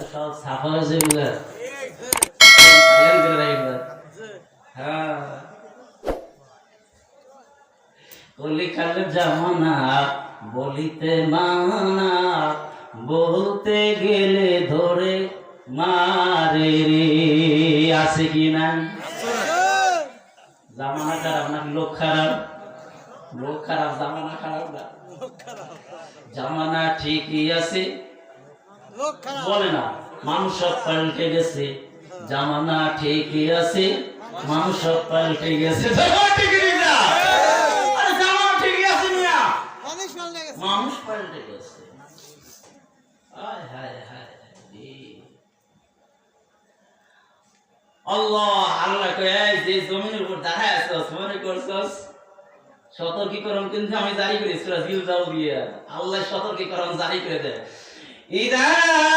সব সাফা হয়েছে বুঝা হ্যাঁ কলিকালের জামানা বলিতে মানা বলতে গেলে ধরে মারে রে আছে কি না জামানা খারাপ না লোক খারাপ লোক খারাপ জামানা খারাপ না জামানা ঠিকই আছে বলে না মানুষ সব পাল্টে গেছে জামানা ঠিকই আছে মানুষ সব পাল্টে গেছে মানুষ পাল্টে গেছে আল্লাহ আল্লাহ যে জমিনের উপর দাঁড়ায় আসছ মনে করছস সতর্কীকরণ কিন্তু আমি জারি করি সূরা জিলজাল দিয়ে আল্লাহ সতর্কীকরণ জারি করে দেয়